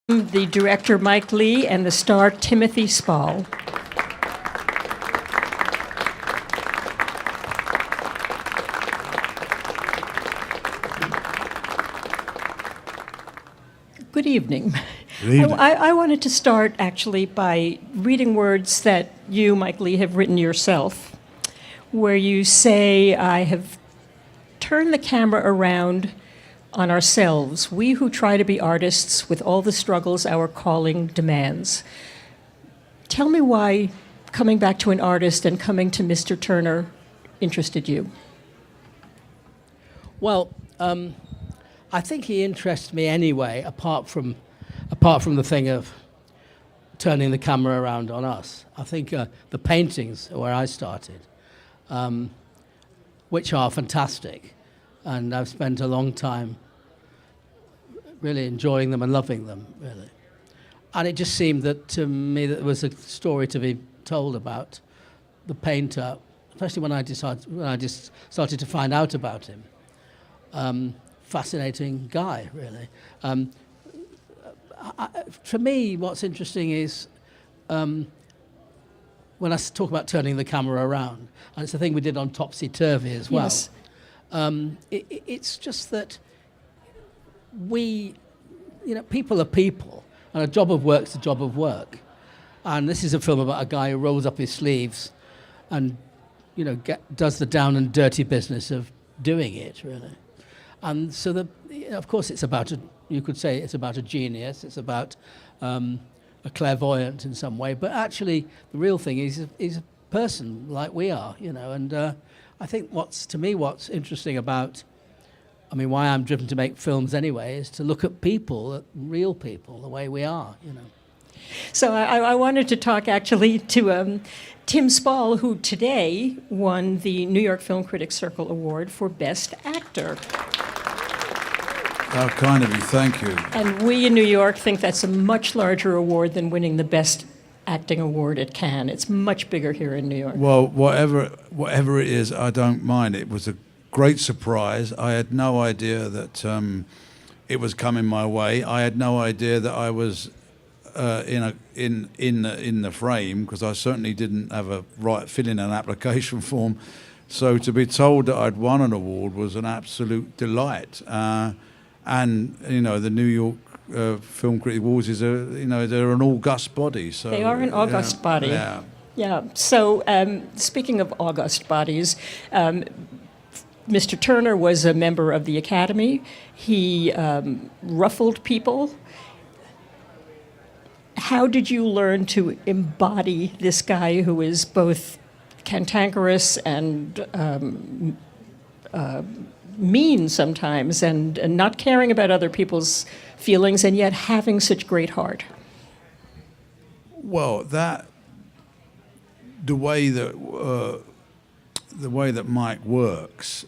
The director Mike Leigh and the star Timothy Spall. Good evening. Good evening. I wanted to start actually by reading words that you, Mike Leigh, have written yourself, where you say, "I have turned the camera around on ourselves, we who try to be artists with all the struggles our calling demands." Tell me why coming back to an artist and coming to Mr. Turner interested you. Well, I think he interests me anyway, apart from the thing of turning the camera around on us. I think the paintings are where I started, which are fantastic, and I've spent a long time really enjoying them and loving them, really. And it just seemed that to me that there was a story to be told about the painter, especially when I just started to find out about him. Fascinating guy, really. For me, what's interesting is when I talk about turning the camera around, and it's a thing we did on Topsy Turvy as well. Yes. It's just that people are people, and a job of work's a job of work. And this is a film about a guy who rolls up his sleeves and, does the down and dirty business of doing it, really. And so, of course, you could say it's about a genius, it's about a clairvoyant in some way, but actually the real thing is a person like we are, and I think what's interesting about, why I'm driven to make films anyway, is to look at people, at real people, the way we are, So I wanted to talk actually to Tim Spall, who today won the New York Film Critics Circle Award for Best Actor. How kind of you, thank you. And we in New York think that's a much larger award than winning the Best Acting Award at Cannes. It's much bigger here in New York. Well, whatever it is, I don't mind. It was a great surprise. I had no idea that it was coming my way. I had no idea that I was in the frame, because I certainly didn't have a right fill in an application form. So to be told that I'd won an award was an absolute delight. And the New York Film Critics Awards they're an august body. So they are an august body. Yeah. Yeah. So speaking of august bodies, Mr. Turner was a member of the Academy. He ruffled people. How did you learn to embody this guy who is both cantankerous and mean sometimes, and not caring about other people's feelings, and yet having such great heart? Well, the way that Mike works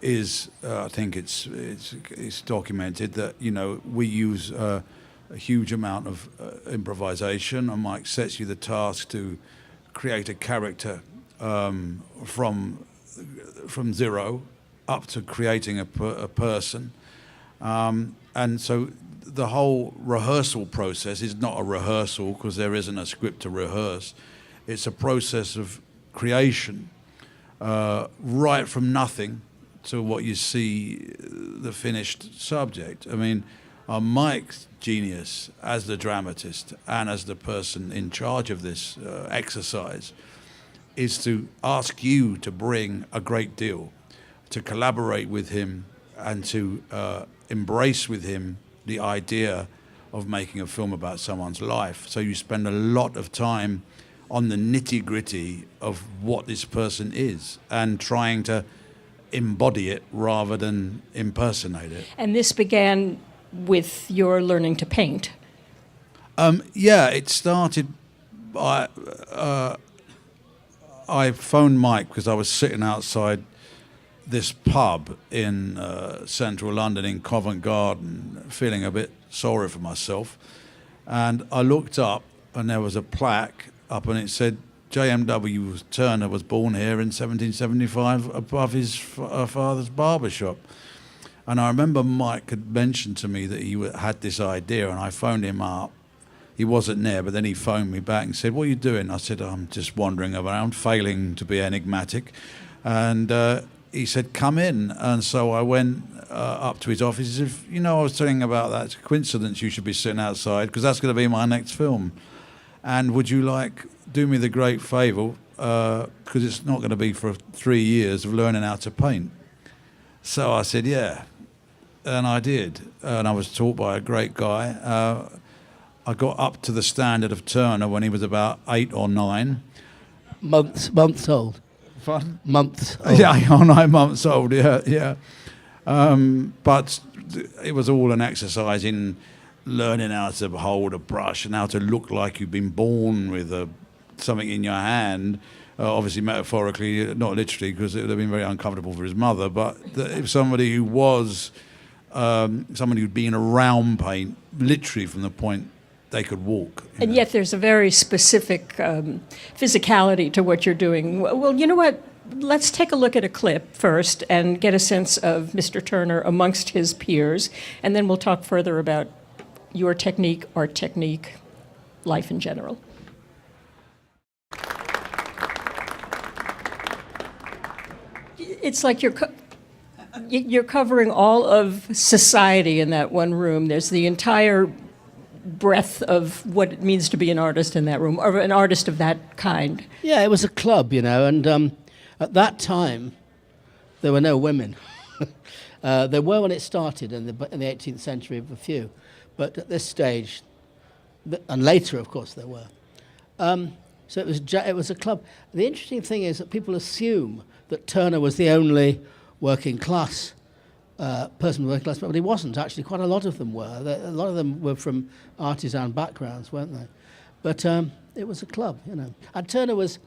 is, I think it's documented that we use a huge amount of improvisation, and Mike sets you the task to create a character from zero up to creating a person, and so the whole rehearsal process is not a rehearsal, because there isn't a script to rehearse. It's a process of creation, right from nothing to what you see the finished subject. Mike's genius as the dramatist and as the person in charge of this exercise is to ask you to bring a great deal, to collaborate with him, and to embrace with him the idea of making a film about someone's life. So you spend a lot of time on the nitty-gritty of what this person is and trying to embody it rather than impersonate it. And this began with your learning to paint. It started. I phoned Mike because I was sitting outside this pub in central London in Covent Garden, feeling a bit sorry for myself, and I looked up and there was a plaque up and it said J.M.W. Turner was born here in 1775 above his father's barber shop. And I remember Mike had mentioned to me that he had this idea, and I phoned him up. He wasn't there, but then he phoned me back and said, "What are you doing?" I said, "I'm just wandering around, failing to be enigmatic." And he said, "Come in." And so I went up to his office. He said, I was telling about that. It's a coincidence you should be sitting outside, because that's going to be my next film. And would you do me the great favour, because it's not going to be for 3 years of learning how to paint. So I said, yeah. And I did. And I was taught by a great guy. I got up to the standard of Turner when he was about 8 or 9. Months old. Fun? Months old. Yeah, 8 or 9 months old, yeah. But it was all an exercise in learning how to hold a brush and how to look like you've been born with something in your hand. Obviously metaphorically, not literally, because it would have been very uncomfortable for his mother, but if somebody who was somebody who'd been around paint literally from the point they could walk. And yet there's a very specific physicality to what you're doing. Well, you know what? Let's take a look at a clip first and get a sense of Mr. Turner amongst his peers, and then we'll talk further about your technique, art technique, life in general. It's like you're covering all of society in that one room. There's the entire breadth of what it means to be an artist in that room, or an artist of that kind. Yeah, it was a club, and at that time, there were no women. There were when it started in the 18th century, a few. But at this stage, and later, of course, there were. So it was a club. The interesting thing is that people assume that Turner was the only working class person with working class, but he wasn't. Actually, quite a lot of them were. A lot of them were from artisan backgrounds, weren't they? But it was a club, And Turner was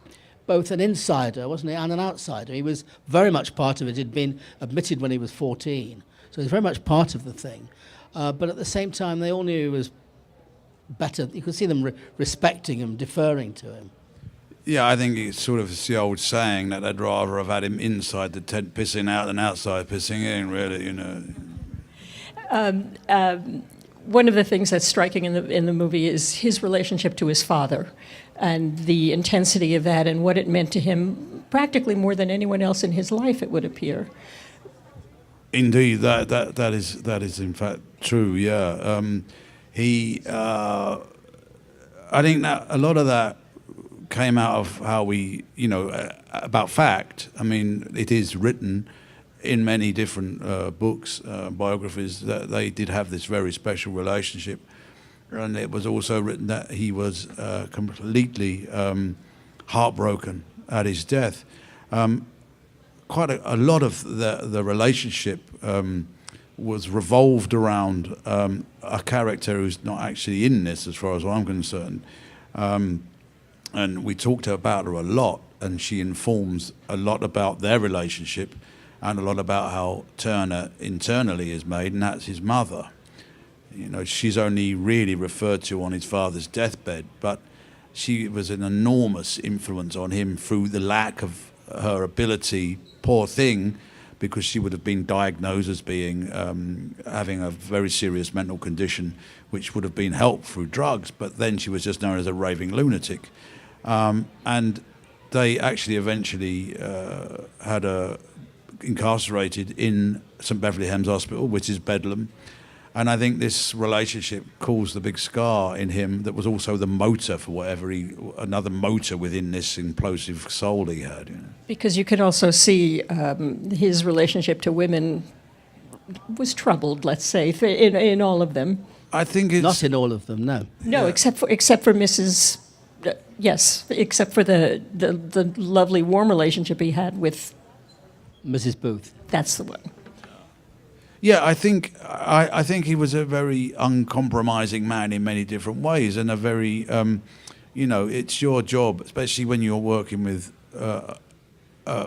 both an insider, wasn't he, and an outsider. He was very much part of it. He'd been admitted when he was 14, so he was very much part of the thing. But at the same time, they all knew he was better. You could see them respecting him, deferring to him. Yeah, I think it's the old saying that they'd rather have had him inside the tent pissing out than outside pissing in, really, One of the things that's striking in the movie is his relationship to his father, and the intensity of that, and what it meant to him, practically more than anyone else in his life, it would appear. Indeed, that is in fact true. Yeah, I think that a lot of that came out of how we, about fact. I mean, it is written in many different books, biographies, that they did have this very special relationship. And it was also written that he was completely heartbroken at his death. Quite a lot of the relationship was revolved around a character who's not actually in this, as far as I'm concerned. And we talked about her a lot, and she informs a lot about their relationship and a lot about how Turner internally is made, and that's his mother. She's only really referred to on his father's deathbed, but she was an enormous influence on him through the lack of her ability, poor thing, because she would have been diagnosed as being having a very serious mental condition, which would have been helped through drugs, but then she was just known as a raving lunatic. And they actually eventually had her incarcerated in St. Beverly Hem's Hospital, which is Bedlam. And I think this relationship caused the big scar in him that was also the motor for another motor within this implosive soul he had. Because you could also see his relationship to women was troubled, let's say, in all of them. I think it's... Not in all of them, no. No, yeah. except for Mrs. Yes, except for the lovely, warm relationship he had with... Mrs. Booth. That's the one. Yeah, I think he was a very uncompromising man in many different ways, and a very, it's your job, especially when you're working with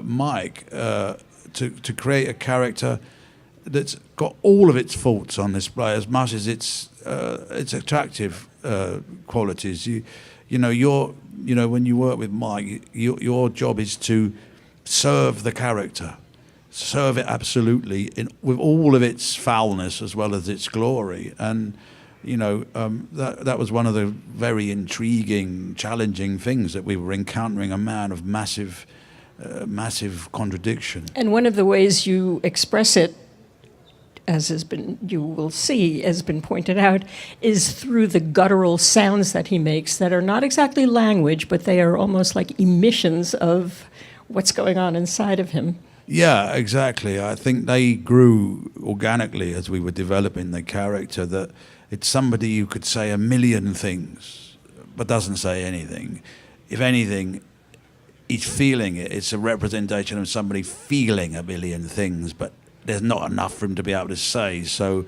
Mike, to create a character that's got all of its faults on display as much as its attractive qualities. When you work with Mike, your job is to serve the character. serve it absolutely with all of its foulness as well as its glory. And that was one of the very intriguing, challenging things, that we were encountering a man of massive contradiction. And one of the ways you express it, as you will see, has been pointed out, is through the guttural sounds that he makes that are not exactly language, but they are almost like emissions of what's going on inside of him. Yeah, exactly. I think they grew organically as we were developing the character, that it's somebody who could say a million things but doesn't say anything. If anything, he's feeling it. It's a representation of somebody feeling a million things, but there's not enough for him to be able to say. So,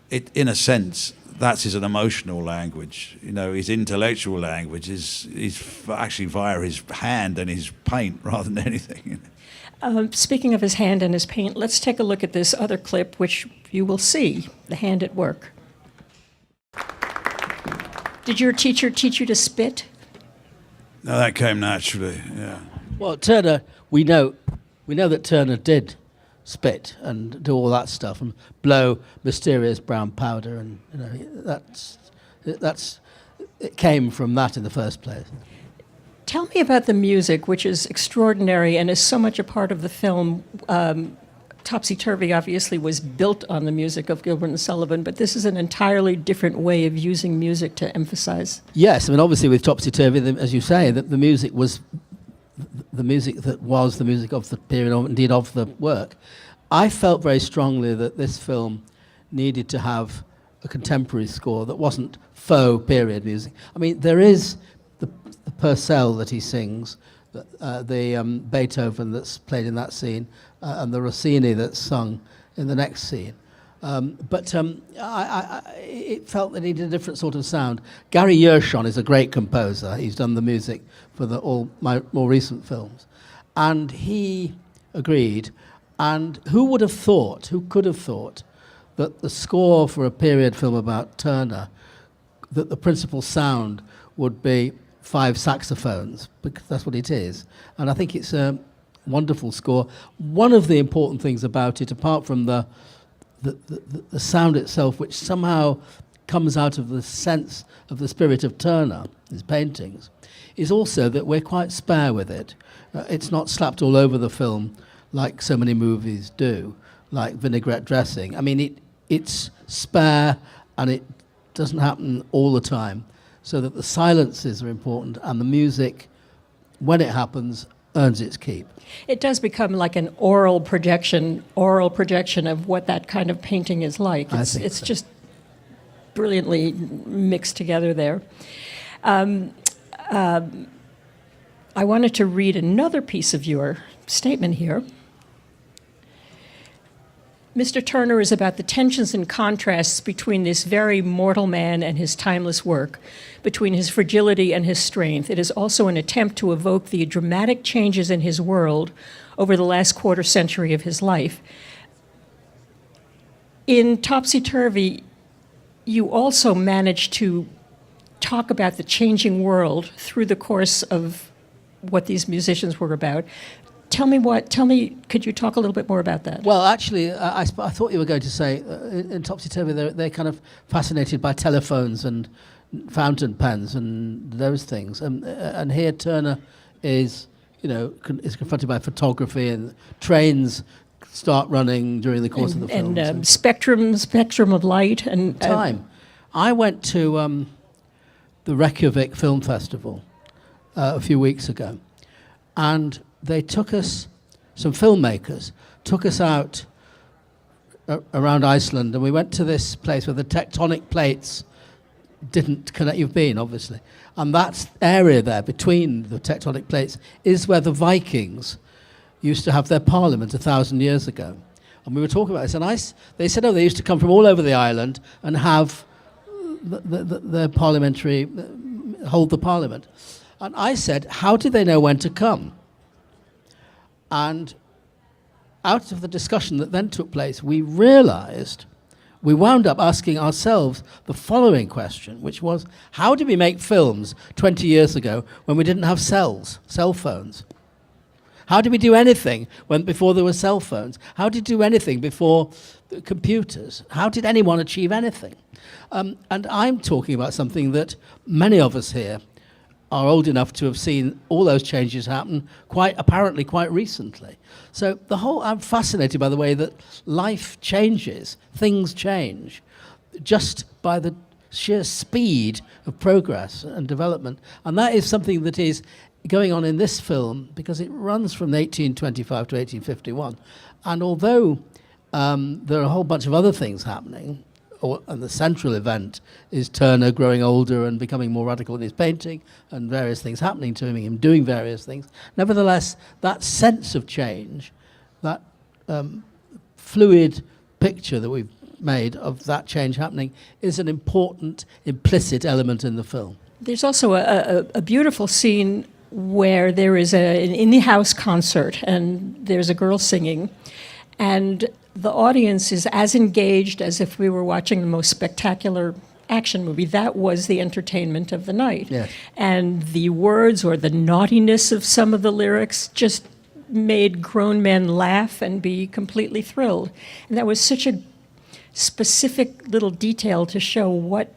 in a sense, that's his emotional language. His intellectual language is actually via his hand and his paint rather than anything. Speaking of his hand and his paint, let's take a look at this other clip, which you will see, the hand at work. Did your teacher teach you to spit? No, that came naturally, yeah. Well, Turner, we know that Turner did spit and do all that stuff and blow mysterious brown powder, and it came from that in the first place. Tell me about the music, which is extraordinary and is so much a part of the film. Topsy Turvy obviously was built on the music of Gilbert and Sullivan, but this is an entirely different way of using music to emphasize. Yes, I mean, obviously with Topsy Turvy, as you say, the music was the music that was the music of the period, or indeed of the work. I felt very strongly that this film needed to have a contemporary score that wasn't faux period music. I mean, there is the Purcell that he sings, the Beethoven that's played in that scene, and the Rossini that's sung in the next scene. But it felt that it needed a different sort of sound. Gary Yershon is a great composer. He's done the music for all my more recent films. And he agreed. And who could have thought that the score for a period film about Turner, that the principal sound would be 5 saxophones, because that's what it is. And I think it's a wonderful score. One of the important things about it, apart from the sound itself, which somehow comes out of the sense of the spirit of Turner, his paintings, is also that we're quite spare with it. It's not slapped all over the film like so many movies do, like vinaigrette dressing. I mean, it's spare, and it doesn't happen all the time, so that the silences are important, and the music, when it happens, earns its keep. It does become like an oral projection of what that kind of painting is like. It's so. Just brilliantly mixed together there. I wanted to read another piece of your statement here. Mr. Turner is about the tensions and contrasts between this very mortal man and his timeless work, between his fragility and his strength. It is also an attempt to evoke the dramatic changes in his world over the last quarter century of his life. In Topsy Turvy, you also managed to talk about the changing world through the course of what these musicians were about. Tell me, could you talk a little bit more about that? Well, actually, I thought you were going to say, in Topsy Turvy, they're kind of fascinated by telephones and fountain pens and those things. And here Turner is confronted by photography, and trains start running during the course of the film. And spectrum of light and time. I went to the Reykjavik Film Festival a few weeks ago, and they took us, some filmmakers, took us out around Iceland, and we went to this place where the tectonic plates didn't connect. You've been, obviously. And that area there between the tectonic plates is where the Vikings used to have their parliament 1,000 years ago. And we were talking about this, and they said, they used to come from all over the island and have the parliamentary, hold the parliament. And I said, how did they know when to come? And out of the discussion that then took place, we wound up asking ourselves the following question, which was, how did we make films 20 years ago when we didn't have cell phones? How did we do anything before there were cell phones? How did we do anything before computers? How did anyone achieve anything? And I'm talking about something that many of us here are old enough to have seen all those changes happen apparently quite recently. So I'm fascinated by the way that life changes, things change, just by the sheer speed of progress and development. And that is something that is going on in this film because it runs from 1825 to 1851. And although there are a whole bunch of other things happening, and the central event is Turner growing older and becoming more radical in his painting and various things happening to him doing various things. Nevertheless, that sense of change, that fluid picture that we've made of that change happening is an important implicit element in the film. There's also a beautiful scene where there is an in-the-house concert and there's a girl singing, and the audience is as engaged as if we were watching the most spectacular action movie. That was the entertainment of the night. Yes. And the words or the naughtiness of some of the lyrics just made grown men laugh and be completely thrilled. And that was such a specific little detail to show what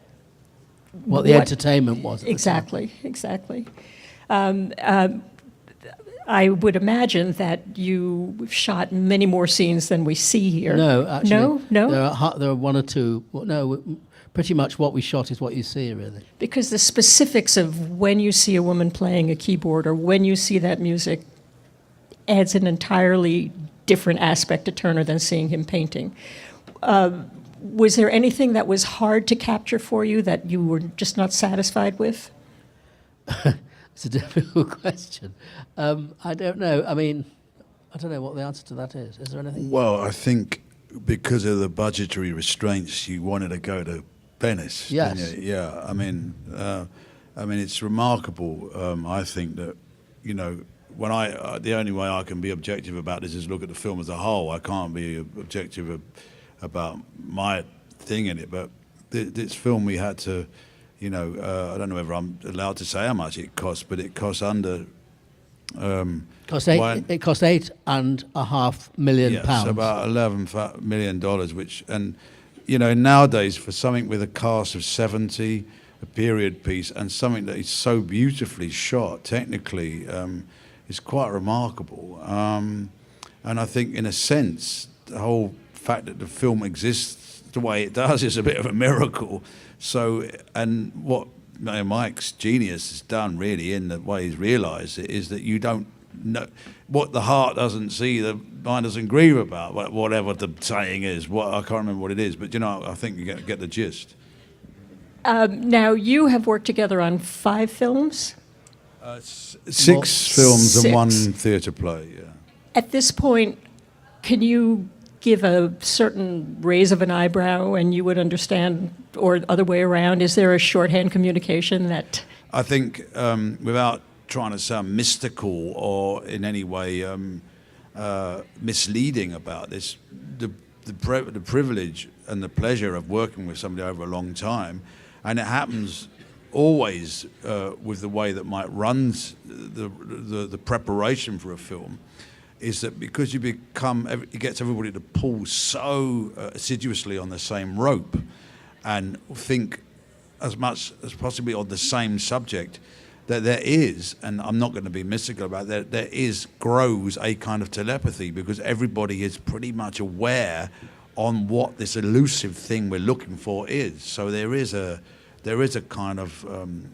the entertainment was. Exactly. I would imagine that you shot many more scenes than we see here. No, actually. No? There are one or two. No, pretty much what we shot is what you see, really. Because the specifics of when you see a woman playing a keyboard or when you see that music adds an entirely different aspect to Turner than seeing him painting. Was there anything that was hard to capture for you that you were just not satisfied with? It's a difficult question. I don't know. I mean, I don't know what the answer to that is. Is there anything? Well, I think because of the budgetary restraints, you wanted to go to Venice. Yes. Didn't you? Yeah. I mean, it's remarkable. I think that, when the only way I can be objective about this is look at the film as a whole. I can't be objective about my thing in it. But this film, we had to. I don't know whether I'm allowed to say how much it cost, but it cost under. It cost £8.5 million. Yeah, so about $11 million, nowadays for something with a cast of 70, a period piece, and something that is so beautifully shot technically, is quite remarkable. And I think, in a sense, the whole fact that the film exists the way it does is a bit of a miracle. So, and what Mike's genius has done really in the way he's realised it is that you don't know what the heart doesn't see, the mind doesn't grieve about, whatever the saying is. I can't remember what it is, but I think you get the gist. Now, you have worked together on 5 films? 6 films 6. and 1 theatre play, yeah. At this point, can you give a certain raise of an eyebrow and you would understand, or other way around? Is there a shorthand communication that... I think, without trying to sound mystical or in any way misleading about this, the privilege and the pleasure of working with somebody over a long time, and it happens always with the way that Mike runs the preparation for a film, is that because you it gets everybody to pull so assiduously on the same rope and think as much as possibly on the same subject, that there is, and I'm not going to be mystical about that, grows a kind of telepathy, because everybody is pretty much aware on what this elusive thing we're looking for is. So there is a kind of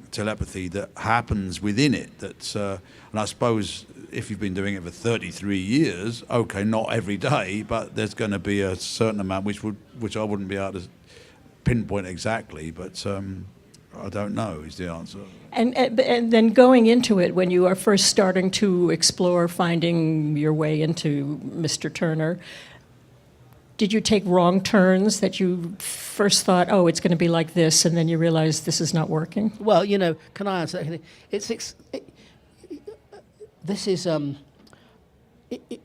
telepathy that happens within it. That's, and I suppose if you've been doing it for 33 years, okay, not every day, but there's going to be a certain amount which I wouldn't be able to pinpoint exactly, but I don't know is the answer. And then going into it, when you are first starting to explore finding your way into Mr. Turner, did you take wrong turns that you first thought, oh, it's going to be like this, and then you realized this is not working? Well, can I answer that? This is,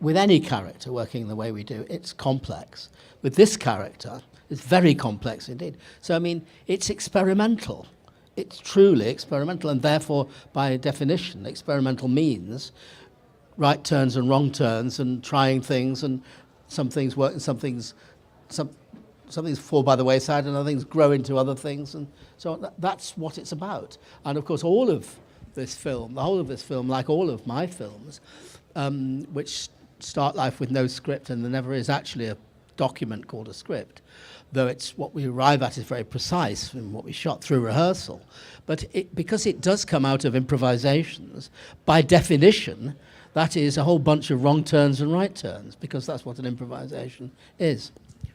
with any character working the way we do, it's complex. With this character, it's very complex indeed. So, it's experimental. It's truly experimental, and therefore, by definition, experimental means right turns and wrong turns and trying things, and some things work and some things fall by the wayside and other things grow into other things, and so that's what it's about. And of course, the whole of this film, like all of my films, which start life with no script, and there never is actually a document called a script, though it's what we arrive at is very precise in what we shot through rehearsal. But because it does come out of improvisations, by definition, that is a whole bunch of wrong turns and right turns, because that's what an improvisation is.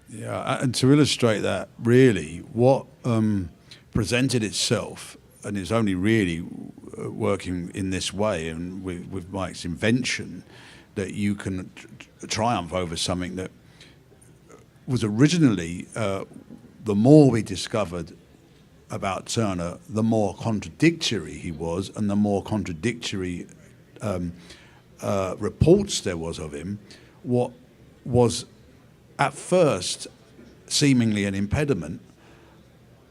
Yeah, and to illustrate that, really, what presented itself, and it's only really working in this way, and with Mike's invention, that you can triumph over something that was originally, the more we discovered about Turner, the more contradictory he was, and the more contradictory reports there was of him. What was at first seemingly an impediment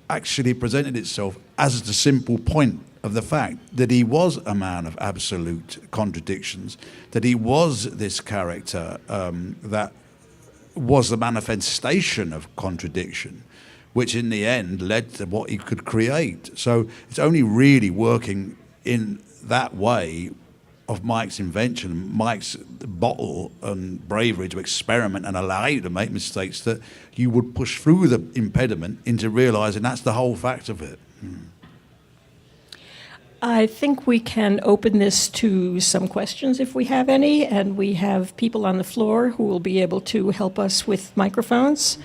actually presented itself as the simple point of the fact that he was a man of absolute contradictions, that he was this character that was the manifestation of contradiction, which in the end led to what he could create. So it's only really working in that way of Mike's invention, Mike's bottle and bravery to experiment and allow you to make mistakes, that you would push through the impediment into realising that's the whole fact of it. I think we can open this to some questions if we have any, and we have people on the floor who will be able to help us with microphones.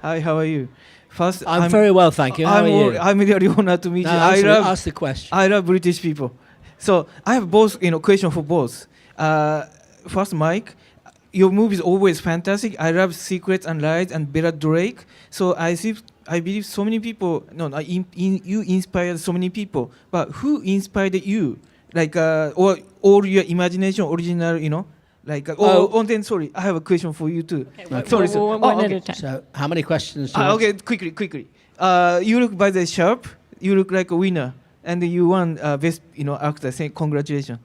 Hi, how are you? First, I'm very well, thank you. How are you? I'm really honored to meet you. Ask the question. I love British people. So I have both, question for both. First, Mike, your movie is always fantastic. I love Secrets and Lies and Bella Drake. So I believe so many people. You inspired so many people. But who inspired you? Like, or your imagination, original, then sorry, I have a question for you too. Okay, sorry, one at a time. So how many questions do you want? Okay, quickly. You look by the sharp. You look like a winner, and you won best, actor. Say congratulations.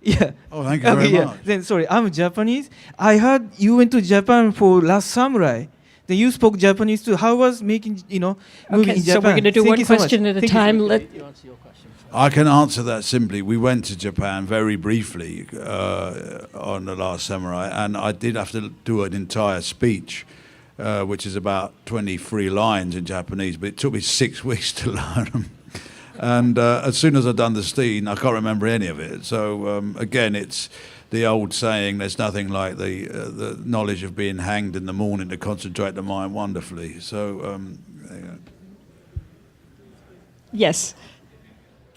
Yeah. Oh, thank you very much. Then sorry, I'm Japanese. I heard you went to Japan for Last Samurai. Then you spoke Japanese too. How was making, movie Okay, in so Japan? we're going to do Thank one you so much. question at a Thank you. time. You answer your question first. I can answer that simply. We went to Japan very briefly on The Last Samurai, and I did have to do an entire speech, which is about 23 lines in Japanese, but it took me 6 weeks to learn them. And as soon as I'd done the scene, I can't remember any of it. So again, it's the old saying, there's nothing like the knowledge of being hanged in the morning to concentrate the mind wonderfully. So, there you go. Yes.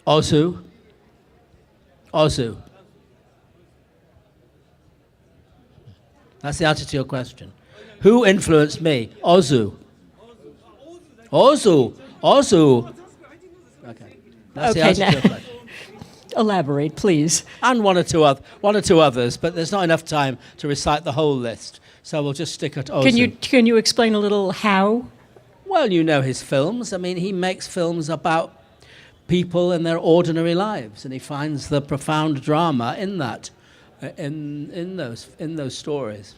Ozu. That's the answer to your question. Who influenced me? Ozu. Okay. That's the Okay, answer to your now- question. Elaborate, please. And one or two others, but there's not enough time to recite the whole list. So we'll just stick at Ozu. Can you explain a little how? Well, you know his films. I mean, he makes films about people and their ordinary lives, and he finds the profound drama in that, in those stories.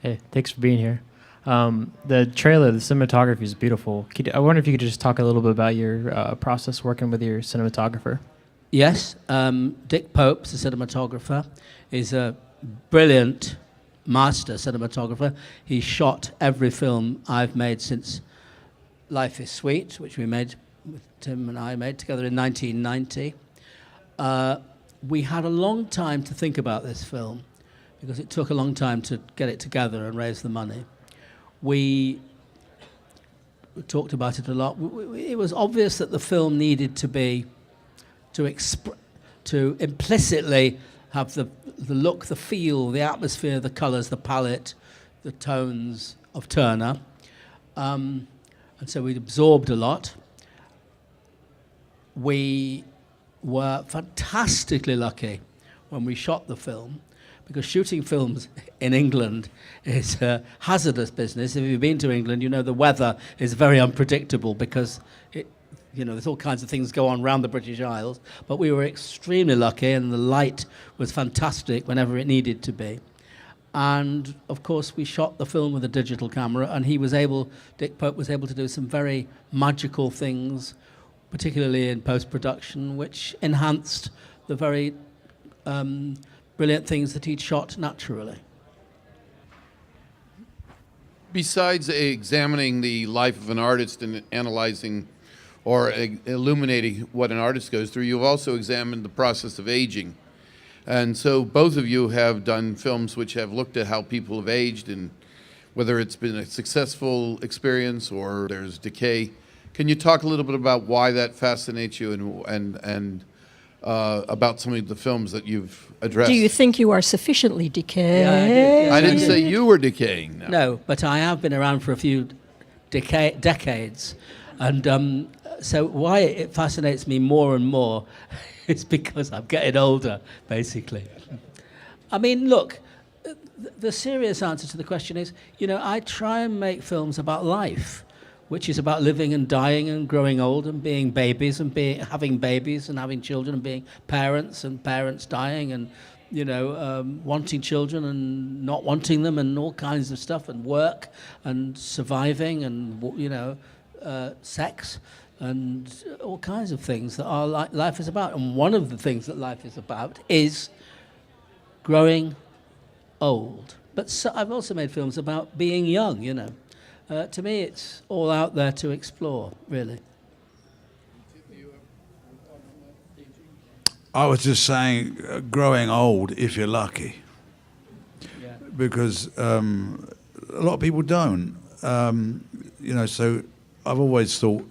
Hey, thanks for being here. The trailer, the cinematography is beautiful. I wonder if you could just talk a little bit about your process working with your cinematographer. Yes, Dick Pope's the cinematographer. He's a brilliant master cinematographer. He shot every film I've made since Life is Sweet, which Tim and I made together in 1990. We had a long time to think about this film because it took a long time to get it together and raise the money. We talked about it a lot. It was obvious that the film needed to be to implicitly have the look, the feel, the atmosphere, the colours, the palette, the tones of Turner. And so we'd absorbed a lot. We were fantastically lucky when we shot the film, because shooting films in England is a hazardous business. If you've been to England, you know the weather is very unpredictable because there's all kinds of things go on around the British Isles, but we were extremely lucky, and the light was fantastic whenever it needed to be. And of course, we shot the film with a digital camera, and Dick Pope was able to do some very magical things, particularly in post-production, which enhanced the very brilliant things that he'd shot naturally. Besides examining the life of an artist and analyzing or illuminating what an artist goes through, you've also examined the process of aging. And so both of you have done films which have looked at how people have aged and whether it's been a successful experience or there's decay. Can you talk a little bit about why that fascinates you and about some of the films that you've addressed? Do you think you are sufficiently decayed? Yeah, I do, yes. I didn't say you were decaying. No, but I have been around for a few decades. And so why it fascinates me more and more is because I'm getting older, basically. I mean, look, the serious answer to the question is, I try and make films about life, which is about living and dying and growing old and being babies and having babies and having children and being parents and parents dying and, wanting children and not wanting them and all kinds of stuff and work and surviving and, sex and all kinds of things that our life is about. And one of the things that life is about is growing old. But I've also made films about being young, to me, it's all out there to explore, really. I was just saying, growing old if you're lucky, because a lot of people don't. So I've always thought,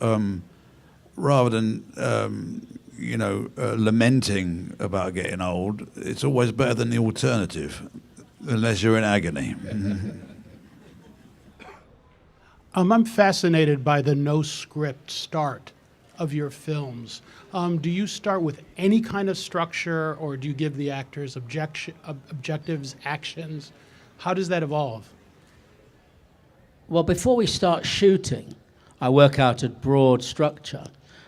rather than lamenting about getting old, it's always better than the alternative, unless you're in agony. I'm fascinated by the no-script start of your films. Do you start with any kind of structure, or do you give the actors objectives, actions? How does that evolve? Well, before we start shooting, I work out a broad structure,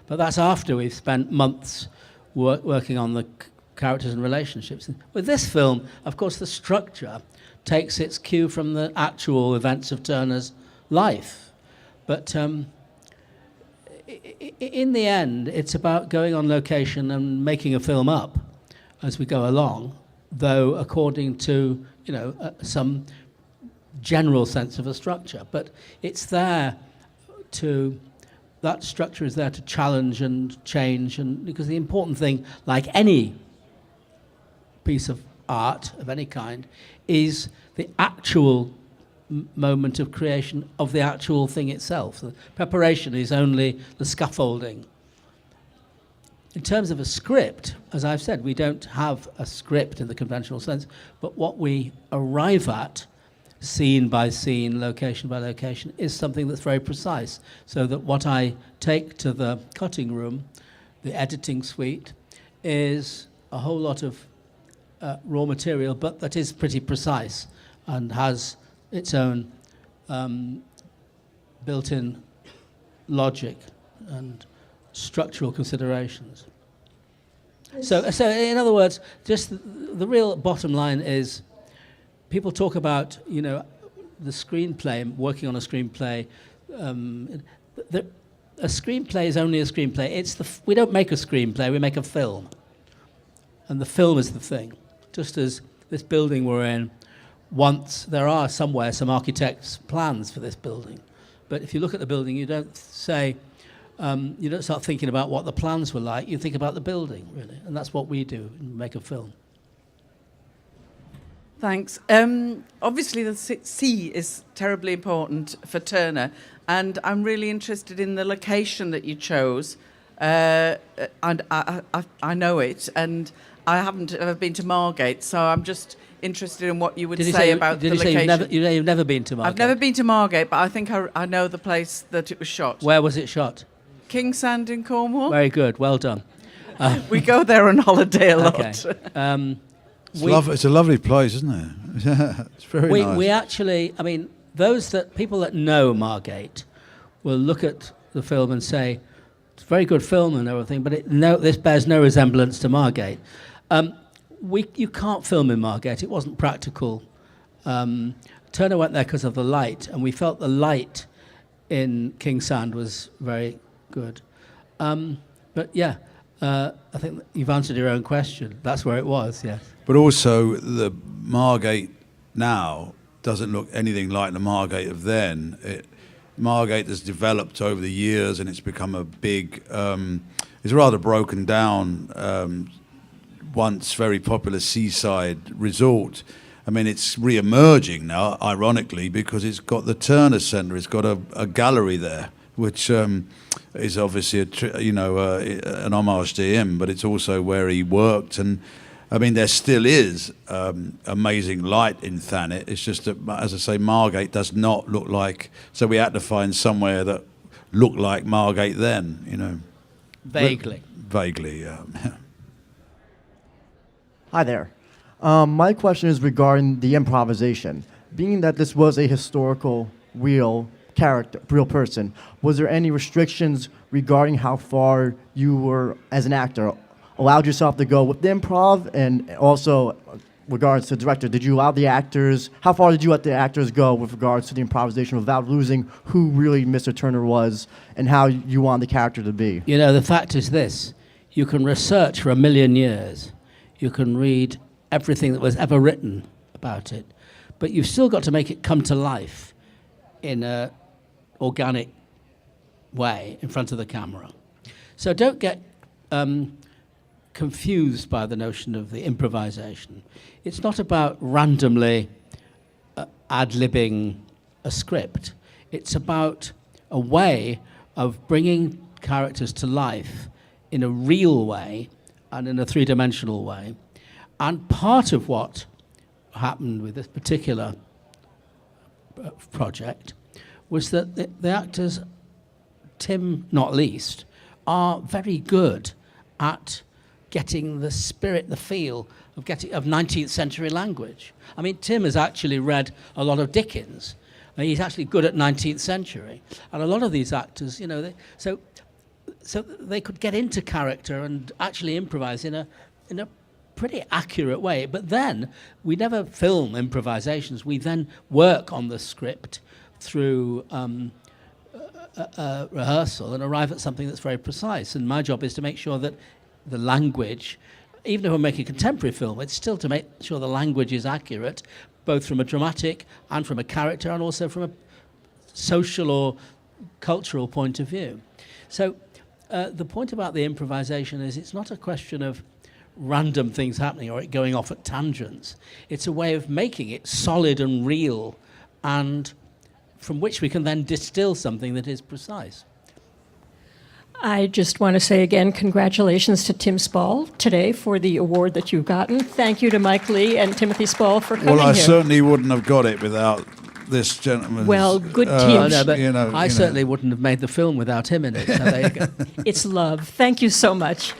but that's after we've spent months working on the characters and relationships. With this film, of course, the structure takes its cue from the actual events of Turner's life. But in the end, it's about going on location and making a film up as we go along, though according to some general sense of a structure. But it's there that structure is there to challenge and change, and because the important thing, like any piece of art of any kind, is the actual moment of creation of the actual thing itself. The preparation is only the scaffolding. In terms of a script, as I've said, we don't have a script in the conventional sense, but what we arrive at, scene by scene, location by location, is something that's very precise, so that what I take to the cutting room, the editing suite, is a whole lot of raw material, but that is pretty precise and has its own built-in logic and structural considerations. So in other words, just the real bottom line is, people talk about, the screenplay, working on a screenplay. A screenplay is only a screenplay. We don't make a screenplay, we make a film. And the film is the thing. Just as this building we're in, there are somewhere some architect's plans for this building. But if you look at the building, you don't start thinking about what the plans were like, you think about the building, really. And that's what we do, make a film. Thanks. Obviously, the sea is terribly important for Turner, and I'm really interested in the location that you chose. And I know it, and I haven't ever been to Margate, so I'm just interested in what you would say about the location. You've never been to Margate? I've never been to Margate, but I think I know the place that it was shot. Where was it shot? Kingsand in Cornwall. Very good, well done. We go there on holiday a lot. Okay. It's a lovely place, isn't it? Yeah, it's very nice. We actually, people that know Margate will look at the film and say, It's a very good film and everything, but this bears no resemblance to Margate. You can't film in Margate. It wasn't practical. Turner went there because of the light, and we felt the light in King Sand was very good. But yeah, I think you've answered your own question. That's where it was, yes. But also, the Margate now doesn't look anything like the Margate of then. Margate has developed over the years, and it's become a big, it's a rather broken down, once very popular seaside resort. I mean, it's re-emerging now, ironically, because it's got the Turner Centre. It's got a gallery there, which is obviously an homage to him, but it's also where he worked. And I mean, there still is amazing light in Thanet. It's just that, as I say, Margate does not look like. So we had to find somewhere that looked like Margate then, you know. Vaguely. Vaguely, yeah. Hi there. My question is regarding the improvisation. Being that this was a historical, real character, real person, was there any restrictions regarding how far you were, as an actor, allowed yourself to go with the improv? And also, regards to director, did you allow the actors, how far did you let the actors go with regards to the improvisation without losing who really Mr. Turner was and how you want the character to be? You know, the fact is this. You can research for 1,000,000 years. You can read everything that was ever written about it, but you've still got to make it come to life in an organic way in front of the camera. So don't get confused by the notion of the improvisation. It's not about randomly ad-libbing a script. It's about a way of bringing characters to life in a real way and in a three-dimensional way. And part of what happened with this particular project was that the actors, Tim not least, are very good at getting the spirit, the feel of 19th century language. I mean, Tim has actually read a lot of Dickens. He's actually good at 19th century. And a lot of these actors, you know, so they could get into character and actually improvise in a pretty accurate way. But then we never film improvisations. We then work on the script through rehearsal and arrive at something that's very precise. And my job is to make sure that the language, even if we're making a contemporary film, it's still to make sure the language is accurate, both from a dramatic and from a character and also from a social or cultural point of view. So the point about the improvisation is it's not a question of random things happening or it going off at tangents. It's a way of making it solid and real, and from which we can then distill something that is precise. I just want to say again, congratulations to Tim Spall today for the award that you've gotten. Thank you to Mike Leigh and Timothy Spall for coming here. Well, I certainly wouldn't have got it without this gentleman's... Well, good team. No, but I certainly wouldn't have made the film without him in it. So there you go. It's love. Thank you so much.